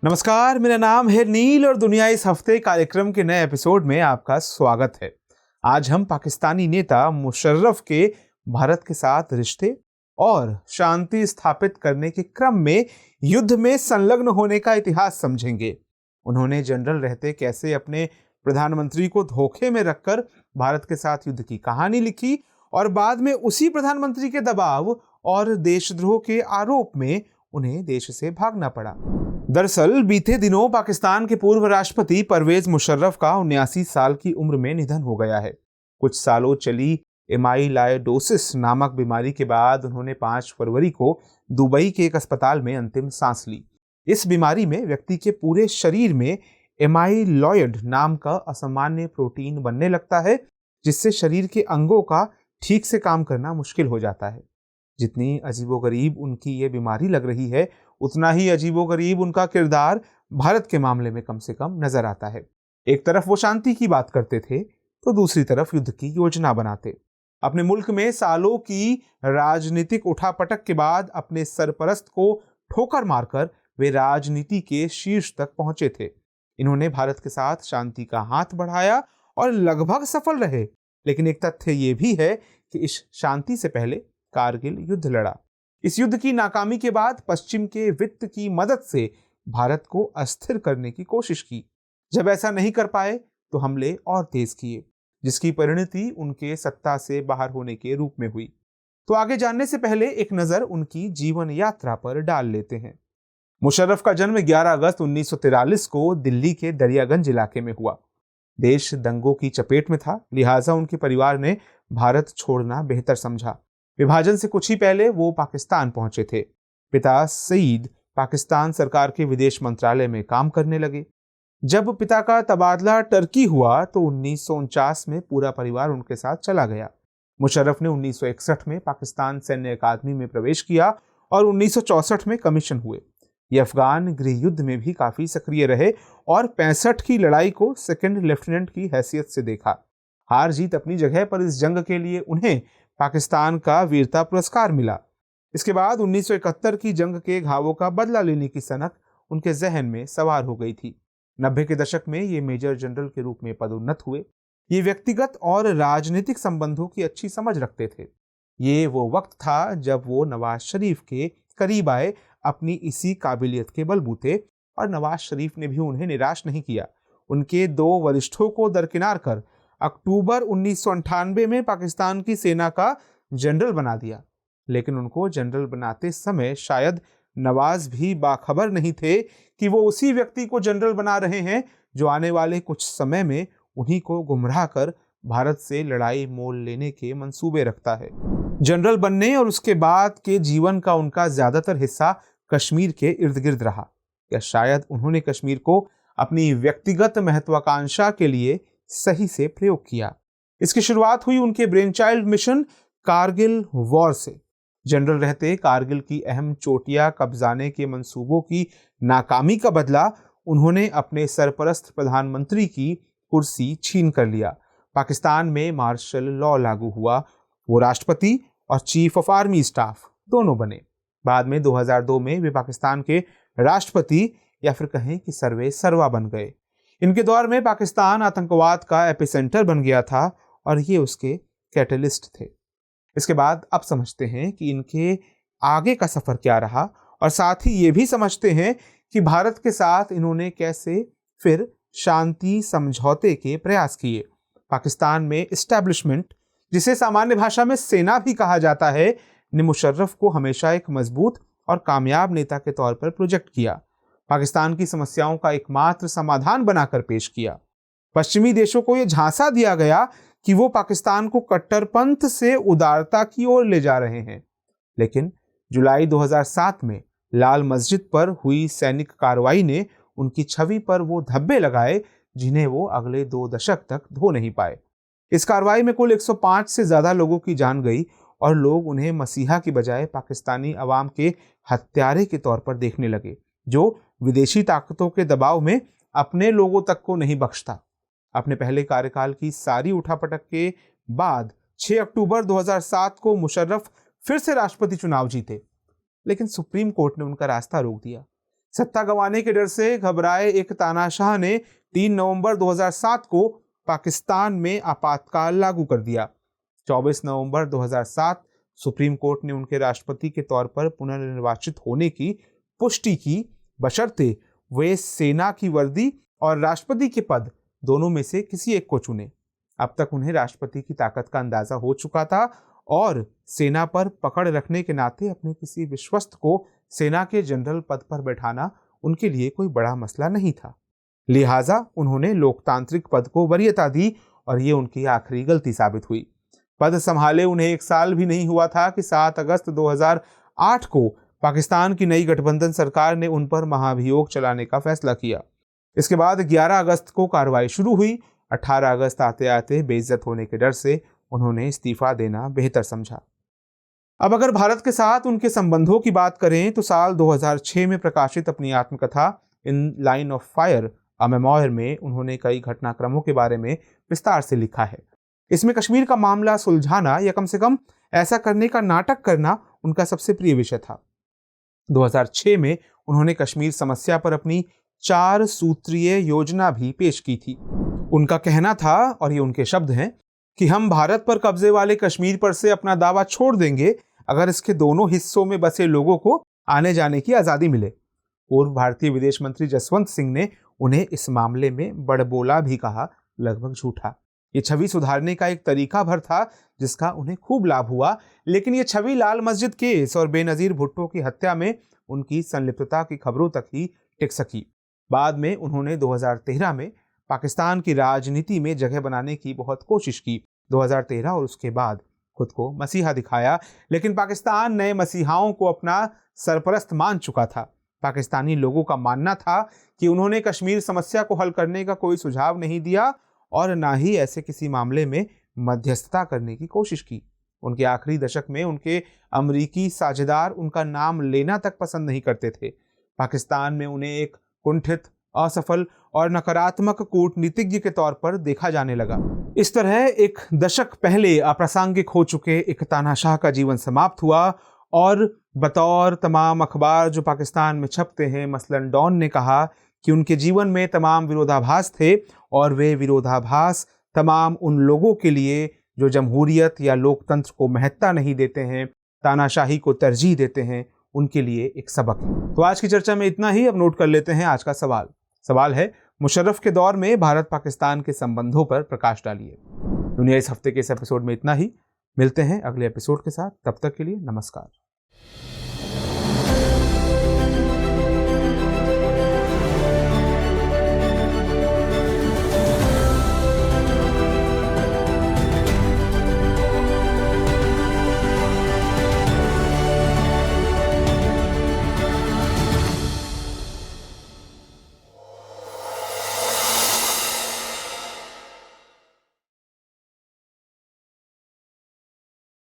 नमस्कार, मेरा नाम है नील और दुनिया इस हफ्ते कार्यक्रम के नए एपिसोड में आपका स्वागत है। आज हम पाकिस्तानी नेता मुशर्रफ के भारत के साथ रिश्ते और शांति स्थापित करने के क्रम में युद्ध में संलग्न होने का इतिहास समझेंगे। उन्होंने जनरल रहते कैसे अपने प्रधानमंत्री को धोखे में रखकर भारत के साथ युद्ध की कहानी लिखी और बाद में उसी प्रधानमंत्री के दबाव और देशद्रोह के आरोप में उन्हें देश से भागना पड़ा। दरअसल बीते दिनों पाकिस्तान के पूर्व राष्ट्रपति परवेज मुशर्रफ का 79 साल की उम्र में निधन हो गया है। कुछ सालों चली एमाइलाइडोसिस नामक बीमारी के बाद उन्होंने 5 फरवरी को दुबई के एक अस्पताल में अंतिम सांस ली। इस बीमारी में व्यक्ति के पूरे शरीर में एमाइलॉयड नाम का असामान्य प्रोटीन बनने लगता है, जिससे शरीर के अंगों का ठीक से काम करना मुश्किल हो जाता है। जितनी अजीबोगरीब उनकी ये बीमारी लग रही है, उतना ही अजीबोगरीब उनका किरदार भारत के मामले में कम से कम नजर आता है। एक तरफ वो शांति की बात करते थे तो दूसरी तरफ युद्ध की योजना बनाते। अपने मुल्क में सालों की राजनीतिक उठापटक के बाद अपने सरपरस्त को ठोकर मारकर वे राजनीति के शीर्ष तक पहुंचे थे। इन्होंने भारत के साथ शांति का हाथ बढ़ाया और लगभग सफल रहे। लेकिन एक तथ्य ये भी है कि इस शांति से पहले कारगिल युद्ध लड़ा। इस युद्ध की नाकामी के बाद पश्चिम के वित्त की मदद से भारत को अस्थिर करने की कोशिश की। जब ऐसा नहीं कर पाए तो हमले और तेज किए, जिसकी परिणति उनके सत्ता से बाहर होने के रूप में हुई। तो आगे जानने से पहले एक नजर उनकी जीवन यात्रा पर डाल लेते हैं। मुशर्रफ का जन्म 11 अगस्त 1943 को दिल्ली के दरियागंज इलाके में हुआ। देश दंगों की चपेट में था, लिहाजा उनके परिवार ने भारत छोड़ना बेहतर समझा। विभाजन से कुछ ही पहले वो पाकिस्तान पहुंचे थे। पिता सईद पाकिस्तान सरकार के विदेश मंत्रालय में काम करने लगे। जब पिता का तबादला टर्की हुआ तो 1949 में पूरा परिवार उनके साथ चला गया। मुशर्रफ ने 1961 में पाकिस्तान सैन्य अकादमी में प्रवेश किया और 1964 में कमीशन हुए। ये अफगान गृह युद्ध में भी काफी सक्रिय रहे और 65 की लड़ाई को सेकंड लेफ्टिनेंट की हैसियत से देखा। हार जीत अपनी जगह पर इस जंग के लिए उन्हें पाकिस्तान का वीरता पुरस्कार मिला। इसके बाद 1971 की जंग के घावों का बदला लेने की सनक उनके जहन में सवार हो गई थी। 90 के दशक में ये मेजर जनरल के रूप में पदोन्नत हुए। ये व्यक्तिगत और राजनीतिक संबंधों की अच्छी समझ रखते थे। ये वो वक्त था जब वो नवाज शरीफ के करीब आए अपनी इसी काबिलियत के बलबूते, और नवाज शरीफ ने भी उन्हें निराश नहीं किया। उनके 2 वरिष्ठों को दरकिनार कर अक्टूबर 1998 में पाकिस्तान की सेना का जनरल बना दिया। लेकिन उनको जनरल बनाते समय शायद नवाज भी बाखबर नहीं थे कि वो उसी व्यक्ति को जनरल बना रहे हैं जो आने वाले कुछ समय में उन्हीं को गुमराह कर भारत से लड़ाई मोल लेने के मंसूबे रखता है। जनरल बनने और उसके बाद के जीवन का उनका ज्यादातर हिस्सा कश्मीर के इर्द गिर्द रहा, या शायद उन्होंने कश्मीर को अपनी व्यक्तिगत महत्वाकांक्षा के लिए सही से प्रयोग किया। इसकी शुरुआत हुई उनके brain child mission Kargil war से। जनरल रहते कारगिल की अहम चोटियां कब्जाने के मंसूबों की नाकामी का बदला उन्होंने अपने सरपरस्त प्रधानमंत्री की कुर्सी छीन कर लिया। पाकिस्तान में मार्शल लॉ लागू हुआ। वो राष्ट्रपति और चीफ ऑफ आर्मी स्टाफ दोनों बने। बाद में 2002 में वे पाकिस्तान के राष्ट्रपति या फिर कहें कि सर्वे सर्वा बन गए। इनके दौर में पाकिस्तान आतंकवाद का एपिसेंटर बन गया था और ये उसके कैटलिस्ट थे। इसके बाद अब समझते हैं कि इनके आगे का सफर क्या रहा, और साथ ही ये भी समझते हैं कि भारत के साथ इन्होंने कैसे फिर शांति समझौते के प्रयास किए। पाकिस्तान में एस्टैब्लिशमेंट, जिसे सामान्य भाषा में सेना भी कहा जाता है, ने मुशर्रफ को हमेशा एक मजबूत और कामयाब नेता के तौर पर प्रोजेक्ट किया। पाकिस्तान की समस्याओं का एकमात्र समाधान बनाकर पेश किया। पश्चिमी देशों को यह झांसा दिया गया कि वो पाकिस्तान को कट्टरपंथ से उदारता की ओर ले जा रहे हैं। लेकिन जुलाई 2007 में लाल मस्जिद पर हुई सैनिक कार्रवाई ने उनकी छवि पर वो धब्बे लगाए जिन्हें वो अगले 2 दशक तक धो नहीं पाए। इस कार्रवाई में कुल 105 से ज्यादा लोगों की जान गई और लोग उन्हें मसीहा की बजाय पाकिस्तानी अवाम के हत्यारे के तौर पर देखने लगे, जो विदेशी ताकतों के दबाव में अपने लोगों तक को नहीं बख्शता। अपने पहले कार्यकाल की सारी उठापटक के बाद 6 अक्टूबर 2007 को मुशर्रफ फिर से राष्ट्रपति चुनाव जीते, लेकिन सुप्रीम कोर्ट ने उनका रास्ता रोक दिया। सत्ता गंवाने के डर से घबराए एक तानाशाह ने 3 नवंबर 2007 को पाकिस्तान में आपातकाल लागू कर दिया। 24 नवंबर 2007 सुप्रीम कोर्ट ने उनके राष्ट्रपति के तौर पर पुनर्निर्वाचित होने की पुष्टि की, बशर्ते वे सेना की वर्दी और राष्ट्रपति के पद दोनों में से किसी एक को चुने। अब तक उन्हें राष्ट्रपति की ताकत का अंदाजा हो चुका था और सेना पर पकड़ रखने के नाते अपने किसी विश्वस्त को सेना के जनरल पद पर बैठाना उनके लिए कोई बड़ा मसला नहीं था। लिहाजा उन्होंने लोकतांत्रिक पद को वरीयता दी और ये उनकी आखिरी गलती साबित हुई। पद संभाले उन्हें 1 साल भी नहीं हुआ था कि 7 अगस्त 2008 को पाकिस्तान की नई गठबंधन सरकार ने उन पर महाभियोग चलाने का फैसला किया। इसके बाद 11 अगस्त को कार्रवाई शुरू हुई। 18 अगस्त आते आते बेइज्जत होने के डर से उन्होंने इस्तीफा देना बेहतर समझा। अब अगर भारत के साथ उनके संबंधों की बात करें तो साल 2006 में प्रकाशित अपनी आत्मकथा in line of fire a memoir में उन्होंने कई घटनाक्रमों के बारे में विस्तार से लिखा है। इसमें कश्मीर का मामला सुलझाना या कम से कम ऐसा करने का नाटक करना उनका सबसे प्रिय विषय था। 2006 में उन्होंने कश्मीर समस्या पर अपनी 4 सूत्रीय योजना भी पेश की थी। उनका कहना था, और ये उनके शब्द हैं, कि हम भारत पर कब्जे वाले कश्मीर पर से अपना दावा छोड़ देंगे अगर इसके दोनों हिस्सों में बसे लोगों को आने जाने की आज़ादी मिले। पूर्व भारतीय विदेश मंत्री जसवंत सिंह ने उन्हें इस मामले में बड़बोला भी कहा, लगभग झूठा। ये छवि सुधारने का एक तरीका भर था जिसका उन्हें खूब लाभ हुआ, लेकिन ये छवि लाल मस्जिद केस और बेनजीर भुट्टो की हत्या में उनकी संलिप्तता की खबरों तक ही टिक सकी। बाद में उन्होंने 2013 में पाकिस्तान की राजनीति में जगह बनाने की बहुत कोशिश की। 2013 और उसके बाद खुद को मसीहा दिखाया, लेकिन पाकिस्तान नए मसीहाओं को अपना सरपरस्त मान चुका था। पाकिस्तानी लोगों का मानना था कि उन्होंने कश्मीर समस्या को हल करने का कोई सुझाव नहीं दिया और ना ही ऐसे किसी मामले में मध्यस्थता करने की कोशिश की। उनके आखिरी दशक में उनके अमरीकी साझेदार उनका नाम लेना तक पसंद नहीं करते थे। पाकिस्तान में उन्हें एक कुंठित, असफल और नकारात्मक कूटनीतिज्ञ के तौर पर देखा जाने लगा। इस तरह एक दशक पहले अप्रासंगिक हो चुके एक तानाशाह का जीवन समाप्त हुआ और बतौर तमाम अखबार जो पाकिस्तान में छपते हैं, मसलन डॉन ने कहा कि उनके जीवन में तमाम विरोधाभास थे और वे विरोधाभास तमाम उन लोगों के लिए जो जमहूरियत या लोकतंत्र को महत्ता नहीं देते हैं, तानाशाही को तरजीह देते हैं, उनके लिए एक सबक है। तो आज की चर्चा में इतना ही। अब नोट कर लेते हैं आज का सवाल। सवाल है, मुशर्रफ के दौर में भारत पाकिस्तान के संबंधों पर प्रकाश डालिए। दुनिया इस हफ्ते के इस एपिसोड में इतना ही। मिलते हैं अगले एपिसोड के साथ। तब तक के लिए नमस्कार।